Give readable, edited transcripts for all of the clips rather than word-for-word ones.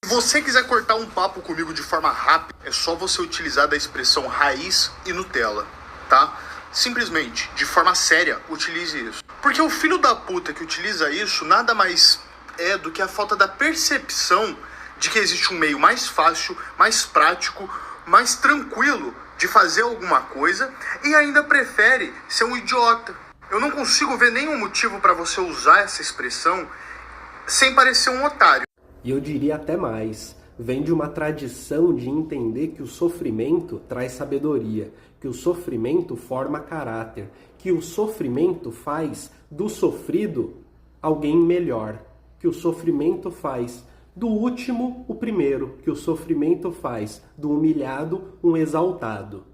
Se você quiser cortar um papo comigo de forma rápida, é só você utilizar da expressão raiz e Nutella, tá? Simplesmente, de forma séria, utilize isso. Porque o filho da puta que utiliza isso nada mais é do que a falta da percepção de que existe um meio mais fácil, mais prático, mais tranquilo de fazer alguma coisa e ainda prefere ser um idiota. Eu não consigo ver nenhum motivo para você usar essa expressão sem parecer um otário. E eu diria até mais, vem de uma tradição de entender que o sofrimento traz sabedoria, que o sofrimento forma caráter, que o sofrimento faz do sofrido alguém melhor, que o sofrimento faz do último o primeiro, que o sofrimento faz do humilhado um exaltado.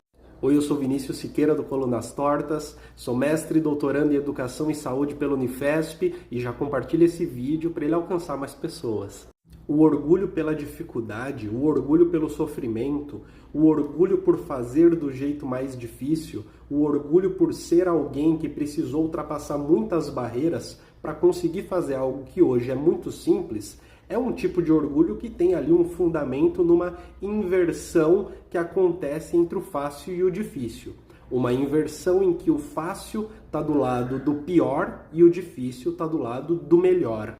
Oi, eu sou Vinícius Siqueira do Colunas Tortas, sou mestre e doutorando em Educação e Saúde pela Unifesp e já compartilho esse vídeo para ele alcançar mais pessoas. O orgulho pela dificuldade, o orgulho pelo sofrimento, o orgulho por fazer do jeito mais difícil, o orgulho por ser alguém que precisou ultrapassar muitas barreiras para conseguir fazer algo que hoje é muito simples, é um tipo de orgulho que tem ali um fundamento numa inversão que acontece entre o fácil e o difícil. Uma inversão em que o fácil está do lado do pior e o difícil está do lado do melhor.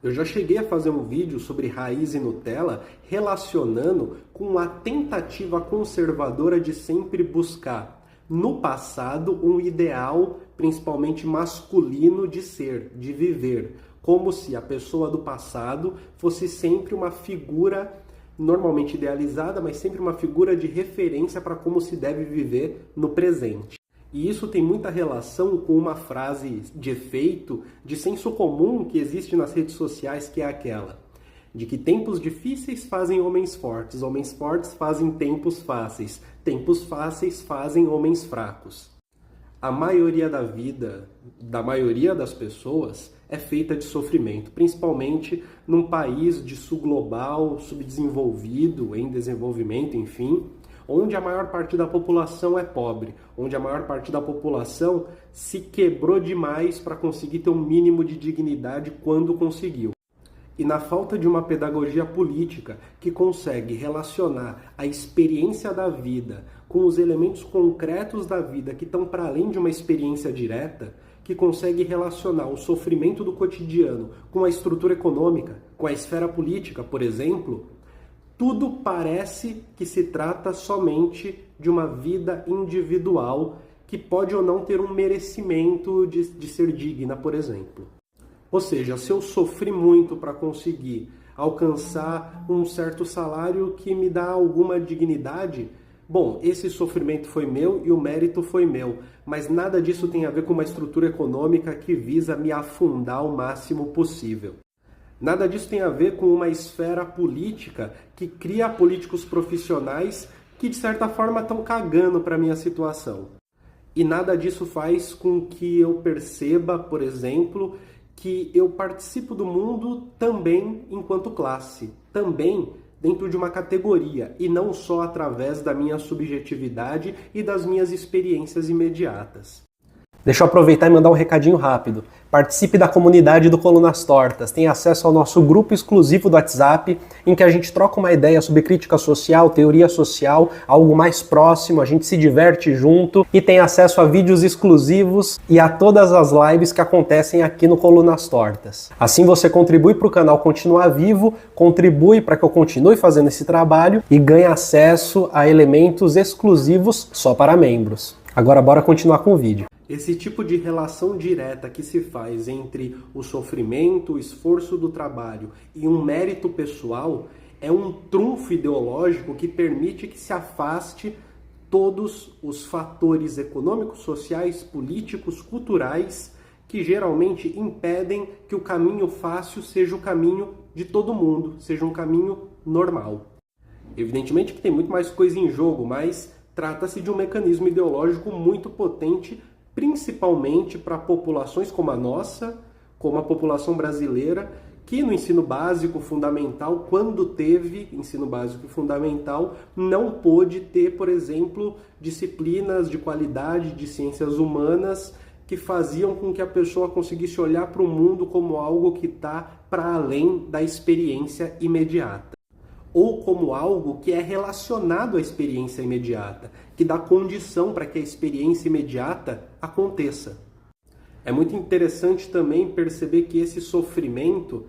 Eu já cheguei a fazer um vídeo sobre raiz e Nutella relacionando com a tentativa conservadora de sempre buscar, no passado, um ideal principalmente masculino de ser, de viver, como se a pessoa do passado fosse sempre uma figura normalmente idealizada, mas sempre uma figura de referência para como se deve viver no presente. E isso tem muita relação com uma frase de efeito, de senso comum que existe nas redes sociais, que é aquela de que tempos difíceis fazem homens fortes fazem tempos fáceis fazem homens fracos. A maioria da vida, da maioria das pessoas, é feita de sofrimento, principalmente num país de sul global, subdesenvolvido, em desenvolvimento, enfim, onde a maior parte da população é pobre, onde a maior parte da população se quebrou demais para conseguir ter um mínimo de dignidade quando conseguiu. E na falta de uma pedagogia política que consegue relacionar a experiência da vida com os elementos concretos da vida que estão para além de uma experiência direta, que consegue relacionar o sofrimento do cotidiano com a estrutura econômica, com a esfera política, por exemplo, tudo parece que se trata somente de uma vida individual que pode ou não ter um merecimento de ser digna, por exemplo. Ou seja, se eu sofri muito para conseguir alcançar um certo salário que me dá alguma dignidade, bom, esse sofrimento foi meu e o mérito foi meu, mas nada disso tem a ver com uma estrutura econômica que visa me afundar o máximo possível. Nada disso tem a ver com uma esfera política que cria políticos profissionais que, de certa forma, estão cagando para a minha situação. E nada disso faz com que eu perceba, por exemplo, que eu participo do mundo também enquanto classe, também dentro de uma categoria, e não só através da minha subjetividade e das minhas experiências imediatas. Deixa eu aproveitar e mandar um recadinho rápido. Participe da comunidade do Colunas Tortas, tem acesso ao nosso grupo exclusivo do WhatsApp, em que a gente troca uma ideia sobre crítica social, teoria social, algo mais próximo, a gente se diverte junto e tem acesso a vídeos exclusivos e a todas as lives que acontecem aqui no Colunas Tortas. Assim você contribui para o canal continuar vivo, contribui para que eu continue fazendo esse trabalho e ganhe acesso a elementos exclusivos só para membros. Agora bora continuar com o vídeo. Esse tipo de relação direta que se faz entre o sofrimento, o esforço do trabalho e um mérito pessoal é um trunfo ideológico que permite que se afaste todos os fatores econômicos, sociais, políticos, culturais que geralmente impedem que o caminho fácil seja o caminho de todo mundo, seja um caminho normal. Evidentemente que tem muito mais coisa em jogo, mas trata-se de um mecanismo ideológico muito potente, principalmente para populações como a nossa, como a população brasileira, que no ensino básico fundamental, quando teve ensino básico fundamental, não pôde ter, por exemplo, disciplinas de qualidade de ciências humanas que faziam com que a pessoa conseguisse olhar para o mundo como algo que está para além da experiência imediata. ou como algo que é relacionado à experiência imediata, que dá condição para que a experiência imediata aconteça. É muito interessante também perceber que esse sofrimento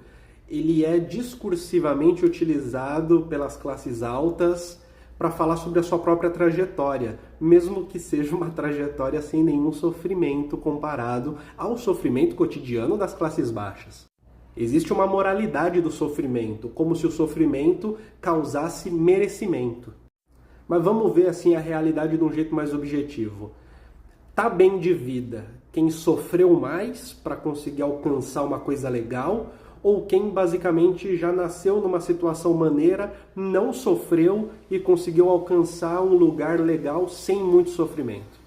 ele é discursivamente utilizado pelas classes altas para falar sobre a sua própria trajetória, mesmo que seja uma trajetória sem nenhum sofrimento comparado ao sofrimento cotidiano das classes baixas. Existe uma moralidade do sofrimento, como se o sofrimento causasse merecimento. Mas vamos ver assim a realidade de um jeito mais objetivo. Tá bem de vida quem sofreu mais para conseguir alcançar uma coisa legal, ou quem basicamente já nasceu numa situação maneira, não sofreu e conseguiu alcançar um lugar legal sem muito sofrimento.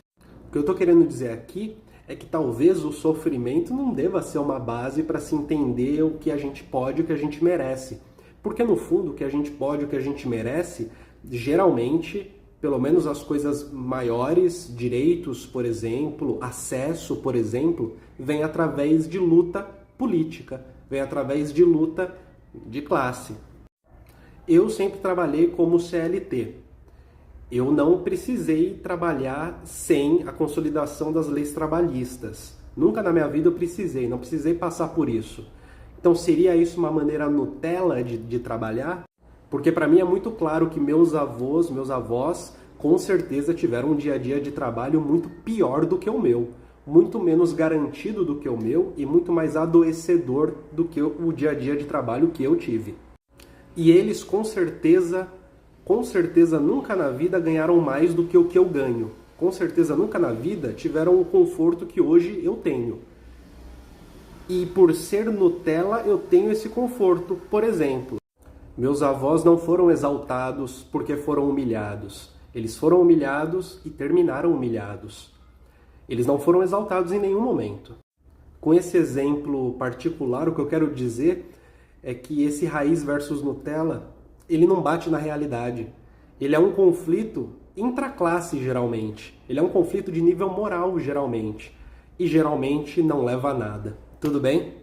O que eu estou querendo dizer aqui é que talvez o sofrimento não deva ser uma base para se entender o que a gente pode e o que a gente merece. Porque no fundo o que a gente pode e o que a gente merece, geralmente, pelo menos as coisas maiores, direitos, por exemplo, acesso, por exemplo, vem através de luta política, vem através de luta de classe. Eu sempre trabalhei como CLT. Eu não precisei trabalhar sem a consolidação das leis trabalhistas. Nunca na minha vida eu precisei, não precisei passar por isso. Então seria isso uma maneira Nutella de trabalhar? Porque para mim é muito claro que meus avós, com certeza tiveram um dia a dia de trabalho muito pior do que o meu. Muito menos garantido do que o meu e muito mais adoecedor do que o dia a dia de trabalho que eu tive. E eles com certeza nunca na vida ganharam mais do que o que eu ganho. Com certeza nunca na vida tiveram o conforto que hoje eu tenho. E por ser Nutella eu tenho esse conforto. Por exemplo, meus avós não foram exaltados porque foram humilhados. Eles foram humilhados e terminaram humilhados. Eles não foram exaltados em nenhum momento. Com esse exemplo particular, o que eu quero dizer é que esse raiz versus Nutella, ele não bate na realidade. Ele é um conflito intraclasse, geralmente. Ele é um conflito de nível moral, geralmente. E geralmente não leva a nada. Tudo bem?